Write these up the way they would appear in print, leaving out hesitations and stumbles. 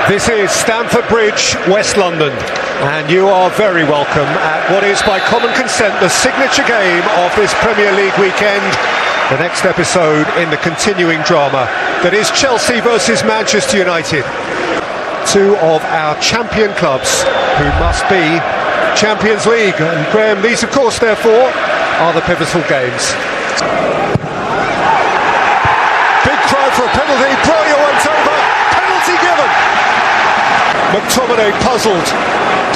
This is Stamford Bridge, West London, and you are very welcome at what is by common consent the signature game of this Premier League weekend, the next episode in the continuing drama that is Chelsea versus Manchester United. Two of our champion clubs who must be Champions League, and Graham, these of course therefore are the pivotal games. Big cry for a penalty, Broja went over, penalty given. McTominay puzzled,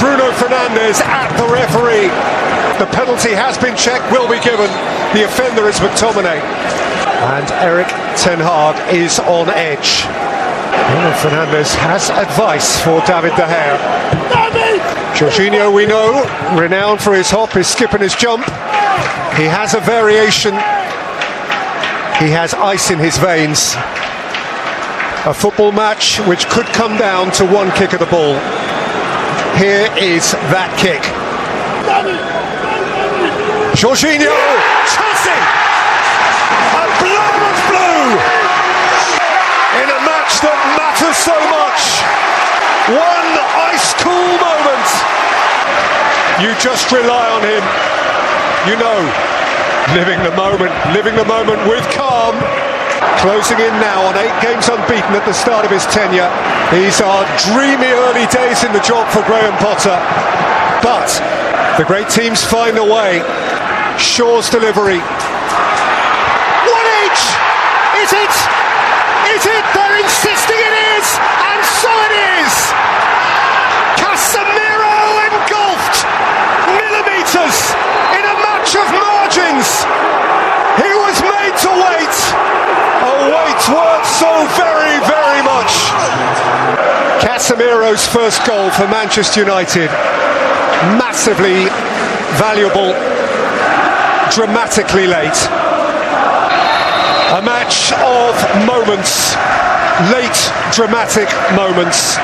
Bruno Fernandes at the referee. The penalty has been checked, will be given. The offender is McTominay. And Erik ten Hag is on edge. Bruno Fernandes has advice for David De Gea. Jorginho, we know, renowned for his hop, his skip and his jump. He has a variation. He has ice in his veins. A football match which could come down to one kick of the ball. Here is that kick. Jorginho, Chelsea! A blur of blue! In a match that matters so much. One ice-cool moment. You just rely on him. You know, living the moment with calm. Closing in now on 8 games unbeaten at the start of his tenure. These are dreamy early days in the job for Graham Potter. But the great teams find a way. Shaw's delivery. 1-each! Is it? Is it? They're insisting it is! And so it is! Casemiro engulfed! Millimetres in a match of margins! He was made to wait! A wait worth so very, very much! Casemiro's first goal for Manchester United. Massively valuable. Dramatically late. A match of moments. Late, dramatic moments.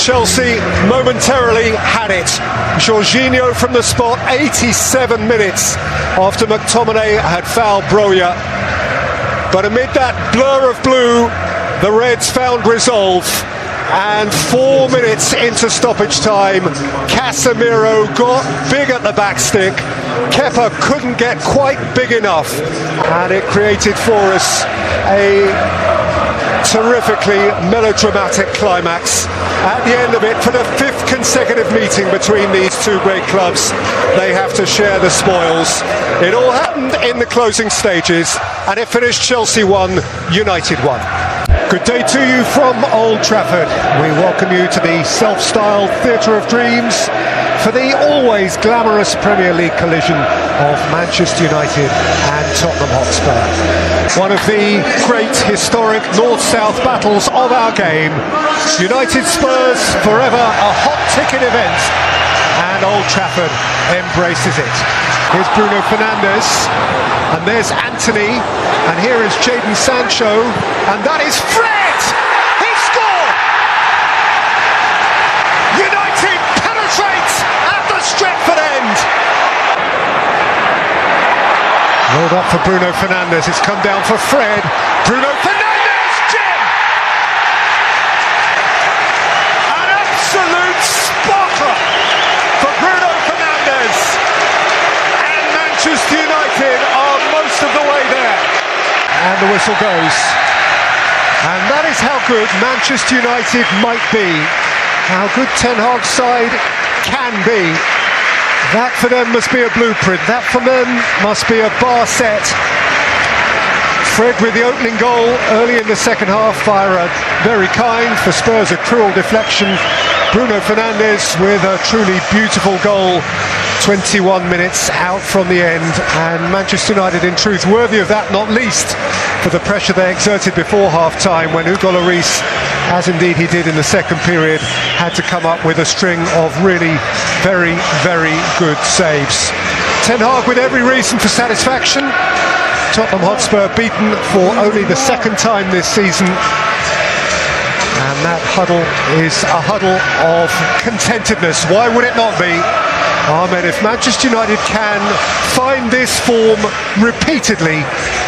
Chelsea momentarily had it. Jorginho from the spot, 87 minutes after McTominay had fouled Broja. But amid that blur of blue, the Reds found resolve. And 4 minutes into stoppage time, Casemiro got big at the backstick. Kepa couldn't get quite big enough. And it created for us a terrifically melodramatic climax. At the end of it, for the 5th consecutive meeting between these two great clubs, they have to share the spoils. It all happened in the closing stages, and it finished Chelsea 1, United 1. Good day to you from Old Trafford. We welcome you to the self-styled Theatre of Dreams for the always glamorous Premier League collision of Manchester United and Tottenham Hotspur. One of the great historic North-South battles of our game. United Spurs forever a hot ticket event, and Old Trafford embraces it. Here's Bruno Fernandes, and there's Antony, and here is Jadon Sancho, and that is Fred! He scored! United penetrates at the Stretford end! Rolled up for Bruno Fernandes, it's come down for Fred. Bruno Fernandes, Jim! An absolute sparkler for Bruno Fernandes! And Manchester United are most of the way there. And the whistle goes. And that is how good Manchester United might be. How good Ten Hag's side can be. That for them must be a blueprint. That for them must be a bar set. Fred with the opening goal early in the second half via a very kind, for Spurs a cruel deflection. Bruno Fernandes with a truly beautiful goal. 21 minutes out from the end, and Manchester United in truth worthy of that, not least for the pressure they exerted before half-time when Hugo Lloris, as indeed he did in the second period, had to come up with a string of really very, very good saves. Ten Hag with every reason for satisfaction. Tottenham Hotspur beaten for only the second time this season. And that huddle is a huddle of contentedness. Why would it not be? Ahmed, if Manchester United can find this form repeatedly,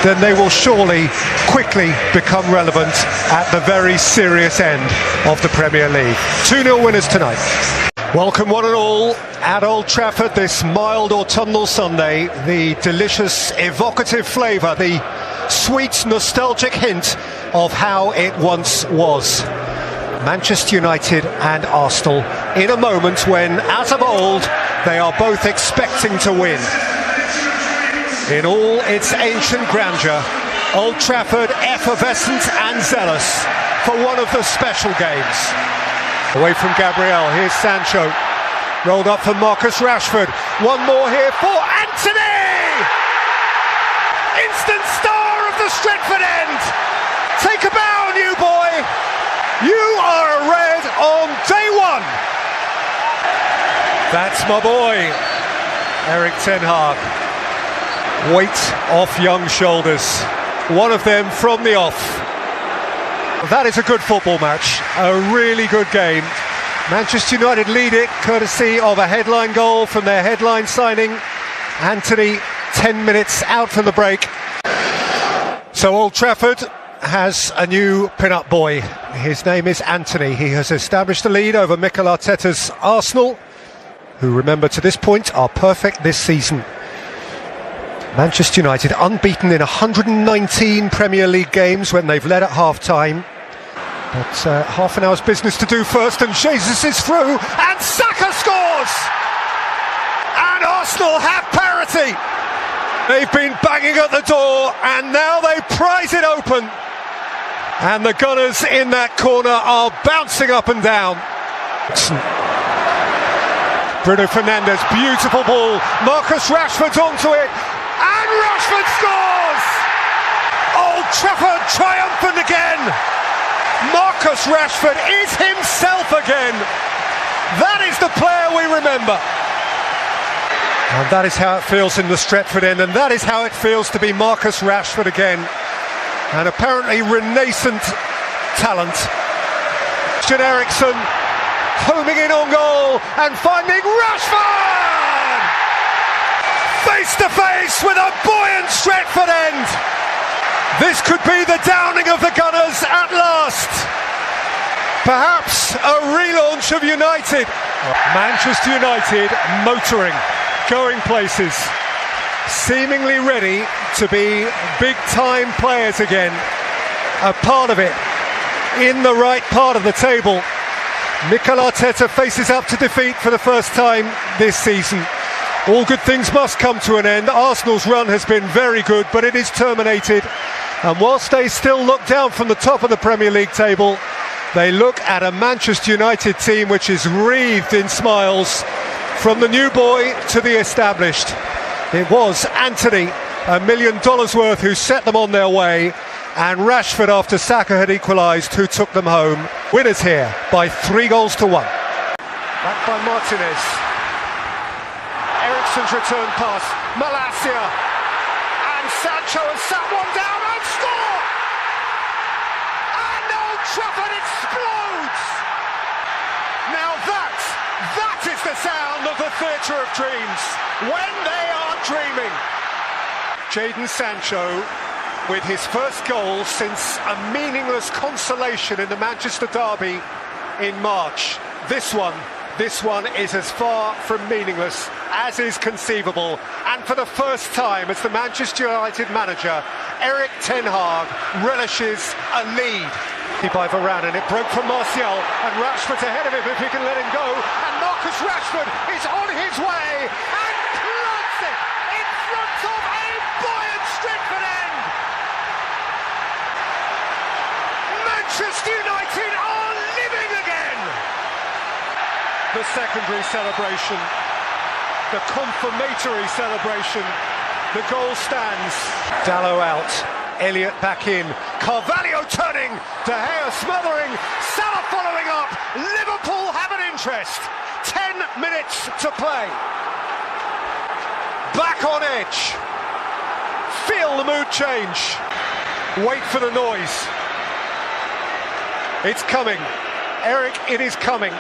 then they will surely quickly become relevant at the very serious end of the Premier League. 2-0 winners tonight. Welcome one and all at Old Trafford this mild autumnal Sunday. The delicious, evocative flavour, the sweet, nostalgic hint of how it once was. Manchester United and Arsenal in a moment when, as of old, they are both expecting to win. In all its ancient grandeur, Old Trafford effervescent and zealous for one of the special games. Away from Gabriel, here's Sancho. Rolled up for Marcus Rashford. One more here for Antony! Instant star of the Stretford end! Take a bow, new boy! You are a red on day one! That's my boy, Erik ten Hag. Weight off young shoulders. One of them from the off. That is a good football match, a really good game. Manchester United lead it courtesy of a headline goal from their headline signing. Antony, 10 minutes out from the break. So Old Trafford has a new pin-up boy. His name is Antony. He has established the lead over Mikel Arteta's Arsenal, who, remember, to this point are perfect this season. Manchester United unbeaten in 119 Premier League games when they've led at half-time. But half an hour's business to do first, and Jesus is through, and Saka scores! And Arsenal have parity! They've been banging at the door, and now they prise it open. And the Gunners in that corner are bouncing up and down. Bruno Fernandes, beautiful ball. Marcus Rashford's onto it, and Rashford scores! Old Trafford triumphant again! Marcus Rashford is himself again. That is the player we remember. And that is how it feels in the Stretford end, and that is how it feels to be Marcus Rashford again. An apparently renascent talent. Christian Eriksen homing in on goal and finding Rashford! Face to face with a buoyant Stretford end. This could be the downing of the Gunners at last. Perhaps a relaunch of United. Manchester United motoring, going places, seemingly ready to be big-time players again. A part of it, in the right part of the table. Mikel Arteta faces up to defeat for the first time this season. All good things must come to an end. Arsenal's run has been very good, but it is terminated. And whilst they still look down from the top of the Premier League table, they look at a Manchester United team which is wreathed in smiles, from the new boy to the established. It was Antony, $1 million worth, who set them on their way, and Rashford, after Saka had equalised, who took them home. Winners here by 3-1. Back by Martinez. Eriksen's return pass. Malacia. And Sancho has sat one down and score! And Old Trafford explodes! Now that is the sound of the theatre of dreams, when they are dreaming. Jadon Sancho with his first goal since a meaningless consolation in the Manchester derby in March. This one is as far from meaningless as is conceivable, and for the first time as the Manchester United manager, Erik ten Hag relishes a lead. By Varane, and it broke from Martial, and Rashford's ahead of him if he can let him go, and Marcus Rashford is on his way and plants it in front of a buoyant Stretford end. Manchester United are living again. The secondary celebration, the confirmatory celebration, the goal stands. Dalot out, Elliott back in, Carvalho turning, De Gea smothering, Salah following up. Liverpool have an interest. 10 minutes to play. Back on edge. Feel the mood change. Wait for the noise. It's coming. Eric, it is coming.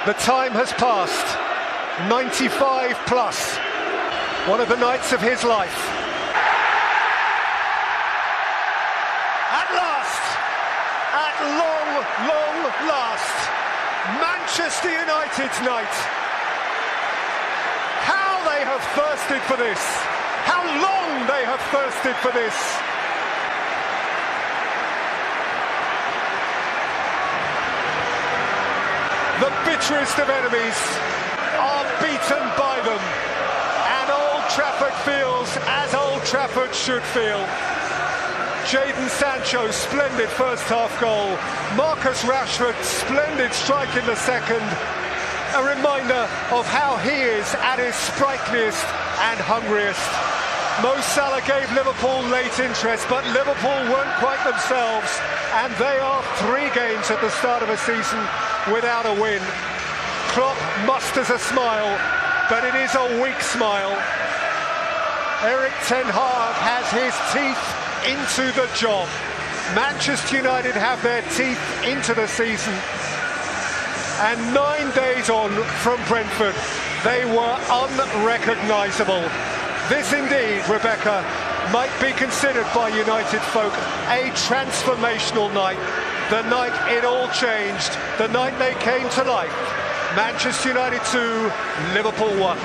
The time has passed. 95 plus. One of the nights of his life. At last, at long last, Manchester United's night. How they have thirsted for this. How long they have thirsted for this. The bitterest of enemies are beaten by them, and Old Trafford feels as Old Trafford should feel. Jadon Sancho, splendid first half goal. Marcus Rashford, splendid strike in the second. A reminder of how he is at his sprightliest and hungriest. Mo Salah gave Liverpool late interest, but Liverpool weren't quite themselves, and they are 3 games at the start of a season without a win. Klopp musters a smile, but it is a weak smile. Erik ten Hag has his teeth into the job. Manchester United have their teeth into the season. And 9 days on from Brentford, they were unrecognisable. This indeed, Rebecca, might be considered by United folk a transformational night. The night it all changed, the night they came to life. Manchester United 2, Liverpool 1.